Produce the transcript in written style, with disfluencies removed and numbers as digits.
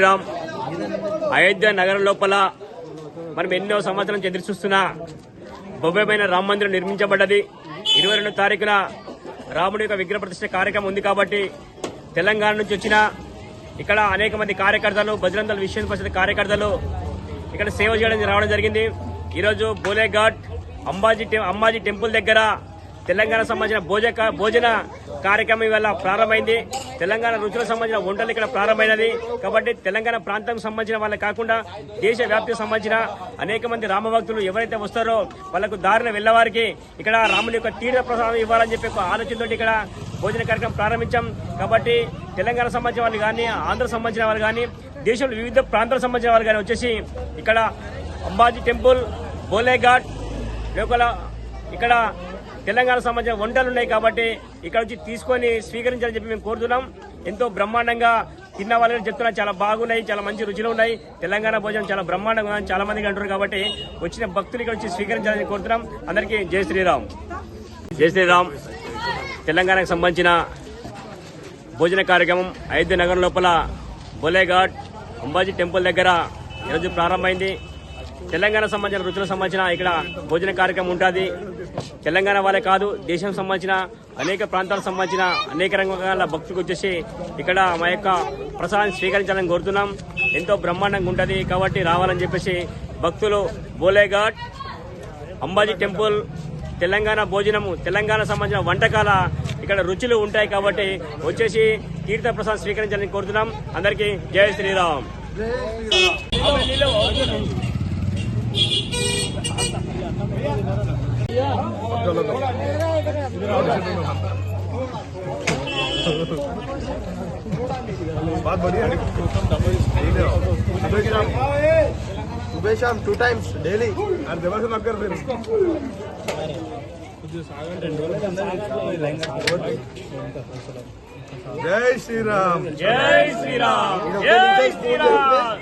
రామ్ అయోధ్య నగరం లోపల మనం ఎన్నో సంవత్సరం నుంచి ఎదురు చూస్తున్న భవ్యమైన రామ మందిరం నిర్మించబడ్డది. 22వ తారీఖున రాముడి యొక్క విగ్రహ ప్రతిష్ఠ కార్యక్రమం ఉంది కాబట్టి తెలంగాణ నుంచి వచ్చిన ఇక్కడ అనేక మంది కార్యకర్తలు, బజరంగ దళ విశ్వ పరిషత్ కార్యకర్తలు ఇక్కడ సేవ చేయడానికి రావడం జరిగింది. ఈరోజు బోలేఘాట్ అంబాజీ టెంపుల్ దగ్గర తెలంగాణ సంబంధించిన భోజన కార్యక్రమం ఇవాళ ప్రారంభమైంది. తెలంగాణ రుచులకు సంబంధించిన వంటలు ఇక్కడ ప్రారంభమైనది. కాబట్టి తెలంగాణ ప్రాంతానికి సంబంధించిన వాళ్ళే కాకుండా దేశ వ్యాప్తికి సంబంధించిన అనేక మంది రామభక్తులు ఎవరైతే వస్తారో వాళ్లకు దారిన వెళ్లేవారికి ఇక్కడ రాముని యొక్క తీర్థ ప్రసాదం ఇవ్వాలని చెప్పి ఆలోచనతో ఇక్కడ భోజన కార్యక్రమం ప్రారంభించాం. కాబట్టి తెలంగాణ సంబంధించిన వాళ్ళు కానీ, ఆంధ్ర సంబంధించిన వాళ్ళు కానీ, దేశంలో వివిధ ప్రాంతాలకు సంబంధించిన వాళ్ళు కానీ వచ్చేసి ఇక్కడ అంబాజీ టెంపుల్, బోలేఘాట్ లోపల ఇక్కడ తెలంగాణ సంబంధించిన వంటలు ఉన్నాయి కాబట్టి ఇక్కడ వచ్చి తీసుకొని స్వీకరించాలని చెప్పి మేము కోరుతున్నాం. ఎంతో బ్రహ్మాండంగా తిన్న వాళ్ళని చెప్తున్నా, చాలా బాగున్నాయి, చాలా మంచి రుచిలో ఉన్నాయి. తెలంగాణ భోజనం చాలా బ్రహ్మాండంగా చాలా మందికి అంటారు కాబట్టి వచ్చిన భక్తులు ఇక్కడ వచ్చి స్వీకరించాలని కోరుతున్నాం. అందరికీ జై శ్రీరామ్. జై శ్రీరామ్. తెలంగాణకు సంబంధించిన భోజన కార్యక్రమం అయోధ్య నగరం లోపల బోలేఘాట్ అంబాజీ టెంపుల్ దగ్గర ఈరోజు ప్రారంభమైంది. తెలంగాణ సంబంధించిన రుచులకు సంబంధించిన ఇక్కడ భోజన కార్యక్రమం ఉంటుంది. తెలంగాణ వాళ్ళే కాదు, దేశం సంబంధించిన అనేక ప్రాంతాలకు సంబంధించిన అనేక రకాల భక్తులకు వచ్చేసి ఇక్కడ మా యొక్క ప్రసాదాన్ని స్వీకరించాలని కోరుతున్నాం. ఎంతో బ్రహ్మాండంగా ఉంటుంది కాబట్టి రావాలని చెప్పేసి భక్తులు బోలేఘాట్ అంబాజీ టెంపుల్ తెలంగాణ భోజనము, తెలంగాణ సంబంధించిన వంటకాల ఇక్కడ రుచులు ఉంటాయి కాబట్టి వచ్చేసి తీర్థ ప్రసాదం స్వీకరించాలని కోరుతున్నాం. అందరికీ జై శ్రీరామ్. बहुत बढ़िया सुबह शाम 2 times डेली और देवर से मत कर फिर जय श्री राम. जय श्री राम. जय श्री राम.